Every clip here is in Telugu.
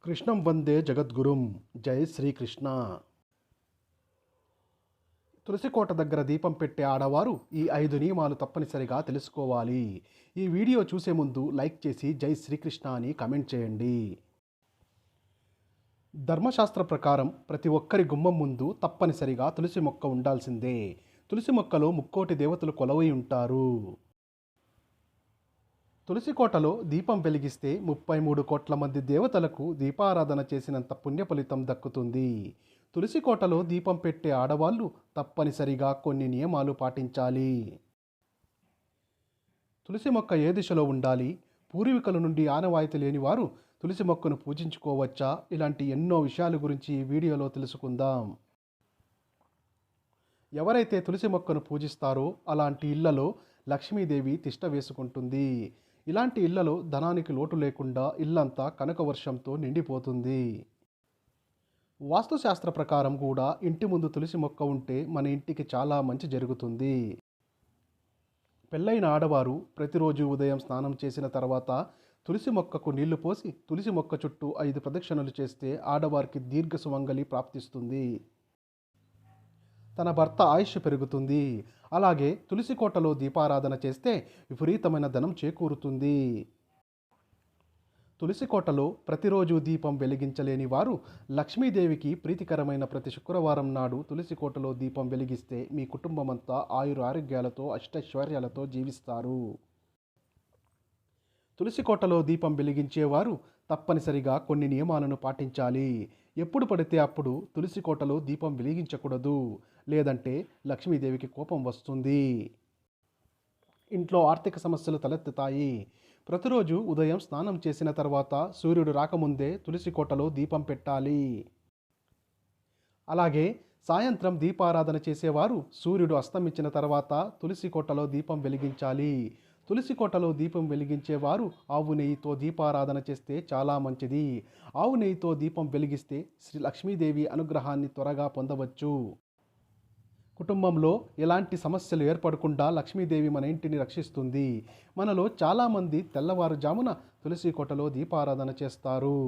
కృష్ణం వందే జగద్గురుం. జై శ్రీకృష్ణ. తులసికోట దగ్గర దీపం పెట్టే ఆడవారు ఈ 5 నియమాలు తప్పనిసరిగా తెలుసుకోవాలి. ఈ వీడియో చూసే ముందు లైక్ చేసి జై శ్రీకృష్ణ అని కమెంట్ చేయండి. ధర్మశాస్త్ర ప్రకారం ప్రతి ఒక్కరి గుమ్మం ముందు తప్పనిసరిగా తులసి మొక్క ఉండాల్సిందే. తులసి మొక్కలో ముక్కోటి దేవతలు కొలవై ఉంటారు. తులసికోటలో దీపం వెలిగిస్తే 33 కోట్ల మంది దేవతలకు దీపారాధన చేసినంత పుణ్య ఫలితం దక్కుతుంది. తులసికోటలో దీపం పెట్టే ఆడవాళ్ళు తప్పనిసరిగా కొన్ని నియమాలు పాటించాలి. తులసి మొక్క ఏ దిశలో ఉండాలి? పూర్వీకుల నుండి ఆనవాయితీ లేని వారు తులసి మొక్కను పూజించుకోవచ్చా? ఇలాంటి ఎన్నో విషయాల గురించి ఈ వీడియోలో తెలుసుకుందాం. ఎవరైతే తులసి మొక్కను పూజిస్తారో అలాంటి ఇళ్లలో లక్ష్మీదేవి తిష్ట వేసుకుంటుంది. ఇలాంటి ఇళ్లలో ధనానికి లోటు లేకుండా ఇల్లంతా కనక వర్షంతో నిండిపోతుంది. వాస్తుశాస్త్ర ప్రకారం కూడా ఇంటి ముందు తులసి మొక్క ఉంటే మన ఇంటికి చాలా మంచి జరుగుతుంది. పెళ్ళైన ఆడవారు ప్రతిరోజు ఉదయం స్నానం చేసిన తర్వాత తులసి మొక్కకు నీళ్లు పోసి తులసి మొక్క చుట్టూ 5 ప్రదక్షిణలు చేస్తే ఆడవారికి దీర్ఘ సుమంగళి ప్రాప్తిస్తుంది. తన భర్త ఆయుష్ పెరుగుతుంది. అలాగే తులసి కోటలో దీపారాధన చేస్తే విపరీతమైన ధనం చేకూరుతుంది. తులసి కోటలో ప్రతిరోజు దీపం వెలిగించలేని వారు లక్ష్మీదేవికి ప్రీతికరమైన ప్రతి శుక్రవారం నాడు తులసి కోటలో దీపం వెలిగిస్తే మీ కుటుంబమంతా ఆయురారోగ్యాలతో అష్టైశ్వర్యాలతో జీవిస్తారు. తులసి కోటలో దీపం వెలిగించేవారు తప్పనిసరిగా కొన్ని నియమాలను పాటించాలి. ఎప్పుడు పడితే అప్పుడు తులసి కోటలో దీపం వెలిగించకూడదు, లేదంటే లక్ష్మీదేవికి కోపం వస్తుంది. ఇంట్లో ఆర్థిక సమస్యలు తలెత్తుతాయి. ప్రతిరోజు ఉదయం స్నానం చేసిన తర్వాత సూర్యుడు రాకముందే తులసి కోటలో దీపం పెట్టాలి. అలాగే సాయంత్రం దీపారాధన చేసేవారు సూర్యుడు అస్తమించిన తర్వాత తులసి కోటలో దీపం వెలిగించాలి. తులసి కోటలో దీపం వెలిగించేవారు ఆవు నెయ్యితో దీపారాధన చేస్తే చాలా మంచిది. ఆవు నెయ్యితో దీపం వెలిగిస్తే శ్రీ లక్ష్మీదేవి అనుగ్రహాన్ని త్వరగా పొందవచ్చు. కుటుంబంలో ఎలాంటి సమస్యలు ఏర్పడకుండా లక్ష్మీదేవి మన ఇంటిని రక్షిస్తుంది. మనలో చాలామంది తెల్లవారుజామున తులసి కోటలో దీపారాధన చేస్తారు.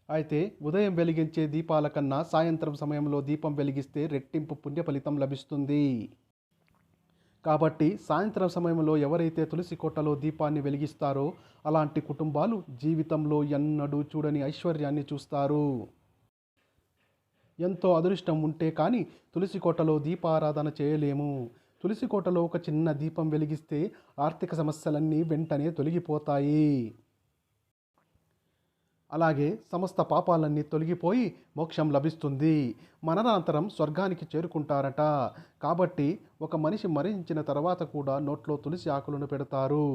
అయితే ఉదయం వెలిగించే దీపాల కన్నా సాయంత్రం సమయంలో దీపం వెలిగిస్తే రెట్టింపు పుణ్య ఫలితం లభిస్తుంది. కాబట్టి సాయంత్రం సమయంలో ఎవరైతే తులసి కోటలో దీపాన్ని వెలిగిస్తారో అలాంటి కుటుంబాలు జీవితంలో ఎన్నడూ చూడని ఐశ్వర్యాన్ని చూస్తారు. ఎంతో అదృష్టం ఉంటే కానీ తులసి కోటలో దీపారాధన చేయలేము. తులసి కోటలో ఒక చిన్న దీపం వెలిగిస్తే ఆర్థిక సమస్యలన్నీ వెంటనే తొలగిపోతాయి. అలాగే సమస్త పాపాలన్నీ తొలగిపోయి మోక్షం లభిస్తుంది. మరణానంతరం స్వర్గానికి చేరుకుంటారట. కాబట్టి ఒక మనిషి మరణించిన తర్వాత కూడా నోట్లో తులసి ఆకులను పెడతారు.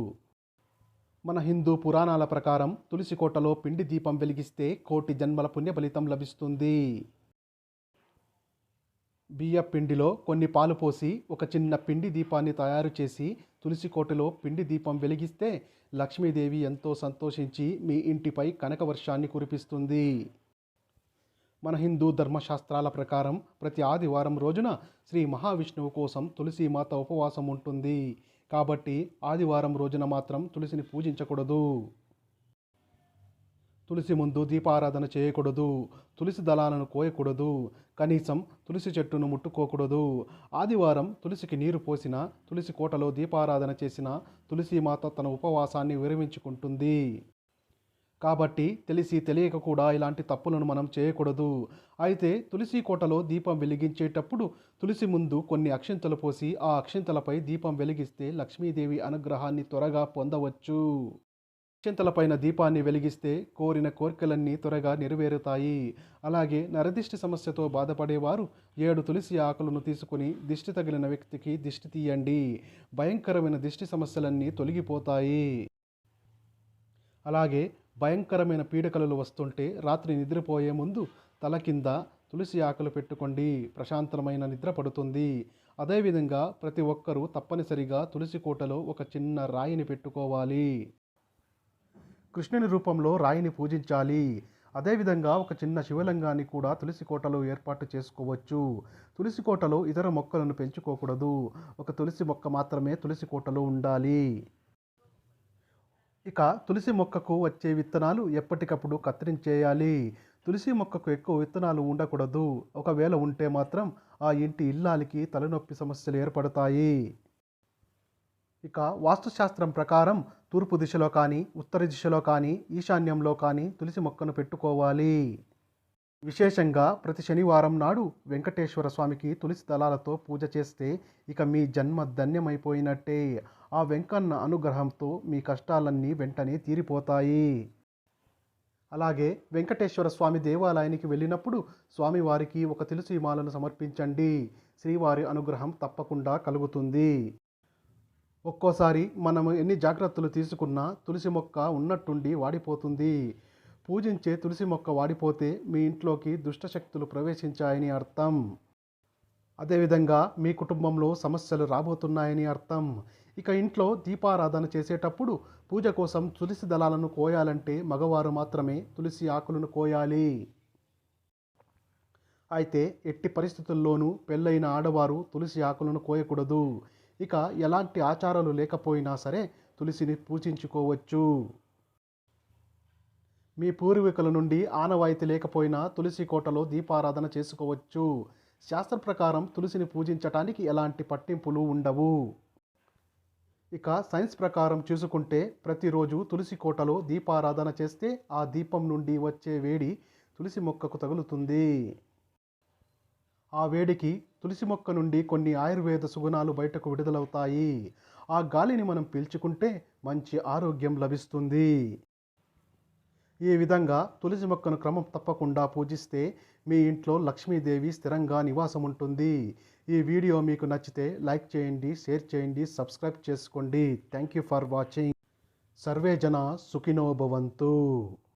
మన హిందూ పురాణాల ప్రకారం తులసి కోటలో పిండి దీపం వెలిగిస్తే కోటి జన్మల పుణ్య ఫలితం లభిస్తుంది. బియ్య పిండిలో కొన్ని పాలు పోసి ఒక చిన్న పిండి దీపాన్ని తయారు చేసి తులసి కోటలో పిండి దీపం వెలిగిస్తే లక్ష్మీదేవి ఎంతో సంతోషించి మీ ఇంటిపై కనక వర్షాన్ని కురిపిస్తుంది. మన హిందూ ధర్మశాస్త్రాల ప్రకారం ప్రతి ఆదివారం రోజున శ్రీ మహావిష్ణువు కోసం తులసీమాత ఉపవాసం ఉంటుంది. కాబట్టి ఆదివారం రోజున మాత్రం తులసిని పూజించకూడదు. తులసి ముందు దీపారాధన చేయకూడదు. తులసి దళాలను కోయకూడదు. కనీసం తులసి చెట్టును ముట్టుకోకూడదు. ఆదివారం తులసికి నీరు పోసిన, తులసి కోటలో దీపారాధన చేసిన తులసీమాత తన ఉపవాసాన్ని విరమించుకుంటుంది. కాబట్టి తెలిసి తెలియక కూడా ఇలాంటి తప్పులను మనం చేయకూడదు. అయితే తులసి కోటలో దీపం వెలిగించేటప్పుడు తులసి ముందు కొన్ని అక్షింతలు పోసి ఆ అక్షింతలపై దీపం వెలిగిస్తే లక్ష్మీదేవి అనుగ్రహాన్ని త్వరగా పొందవచ్చు. అక్షింతలపైన దీపాన్ని వెలిగిస్తే కోరిన కోరికలన్నీ త్వరగా నెరవేరుతాయి. అలాగే నరదిష్టి సమస్యతో బాధపడేవారు 7 తులసి ఆకులను తీసుకుని దిష్టి తగిలిన వ్యక్తికి దిష్టి తీయండి. భయంకరమైన దిష్టి సమస్యలన్నీ తొలగిపోతాయి. అలాగే భయంకరమైన పీడకలలు వస్తుంటే రాత్రి నిద్రపోయే ముందు తల కింద తులసి ఆకులు పెట్టుకోండి. ప్రశాంతమైన నిద్ర పడుతుంది. అదేవిధంగా ప్రతి ఒక్కరూ తప్పనిసరిగా తులసి కోటలో ఒక చిన్న రాయిని పెట్టుకోవాలి. కృష్ణుని రూపంలో రాయిని పూజించాలి. అదేవిధంగా ఒక చిన్న శివలింగాన్ని కూడా తులసి కోటలో ఏర్పాటు చేసుకోవచ్చు. తులసి కోటలో ఇతర మొక్కలను పెంచుకోకూడదు. ఒక తులసి మొక్క మాత్రమే తులసి కోటలో ఉండాలి. ఇక తులసి మొక్కకు వచ్చే విత్తనాలు ఎప్పటికప్పుడు కత్తిరించేయాలి. తులసి మొక్కకు ఎక్కువ విత్తనాలు ఉండకూడదు. ఒకవేళ ఉంటే మాత్రం ఆ ఇంటి ఇల్లాలికి తలనొప్పి సమస్యలు ఏర్పడతాయి. ఇక వాస్తుశాస్త్రం ప్రకారం తూర్పు దిశలో కానీ, ఉత్తర దిశలో కానీ, ఈశాన్యంలో కానీ తులసి మొక్కను పెట్టుకోవాలి. విశేషంగా ప్రతి శనివారం నాడు వెంకటేశ్వర స్వామికి తులసి దళాలతో పూజ చేస్తే ఇక మీ జన్మ ధన్యమైపోయినట్టే. ఆ వెంకన్న అనుగ్రహంతో మీ కష్టాలన్నీ వెంటనే తీరిపోతాయి. అలాగే వెంకటేశ్వర స్వామి దేవాలయానికి వెళ్ళినప్పుడు స్వామివారికి ఒక తులసి మాలను సమర్పించండి. శ్రీవారి అనుగ్రహం తప్పకుండా కలుగుతుంది. ఒక్కోసారి మనము ఎన్ని జాగ్రత్తలు తీసుకున్నా తులసి మొక్క ఉన్నట్టుండి వాడిపోతుంది. పూజించే తులసి మొక్క వాడిపోతే మీ ఇంట్లోకి దుష్టశక్తులు ప్రవేశించాయని అర్థం. అదేవిధంగా మీ కుటుంబంలో సమస్యలు రాబోతున్నాయని అర్థం. ఇక ఇంట్లో దీపారాధన చేసేటప్పుడు పూజ కోసం తులసి దళాలను కోయాలంటే మగవారు మాత్రమే తులసి ఆకులను కోయాలి. అయితే ఎట్టి పరిస్థితుల్లోనూ పెళ్ళైన ఆడవారు తులసి ఆకులను కోయకూడదు. ఇక ఎలాంటి ఆచారాలు లేకపోయినా సరే తులసిని పూజించుకోవచ్చు. మీ పూర్వీకుల నుండి ఆనవాయితీ లేకపోయినా తులసి కోటలో దీపారాధన చేసుకోవచ్చు. శాస్త్ర ప్రకారం తులసిని పూజించటానికి ఎలాంటి పట్టింపులు ఉండవు. ఇక సైన్స్ ప్రకారం చూసుకుంటే ప్రతిరోజు తులసి కోటలో దీపారాధన చేస్తే ఆ దీపం నుండి వచ్చే వేడి తులసి మొక్కకు తగులుతుంది. ఆ వేడికి తులసి మొక్క నుండి కొన్ని ఆయుర్వేద సుగుణాలు బయటకు విడుదలవుతాయి. ఆ గాలిని మనం పీల్చుకుంటే మంచి ఆరోగ్యం లభిస్తుంది. ఈ విధంగా తులసి మొక్కను క్రమం తప్పకుండా పూజిస్తే మీ ఇంట్లో లక్ష్మీదేవి స్థిరంగా నివాసం ఉంటుంది. ఈ వీడియో మీకు నచ్చితే లైక్ చేయండి, షేర్ చేయండి, సబ్స్క్రైబ్ చేసుకోండి. Thank you for watching. Survey జన సుఖినో భవంతు.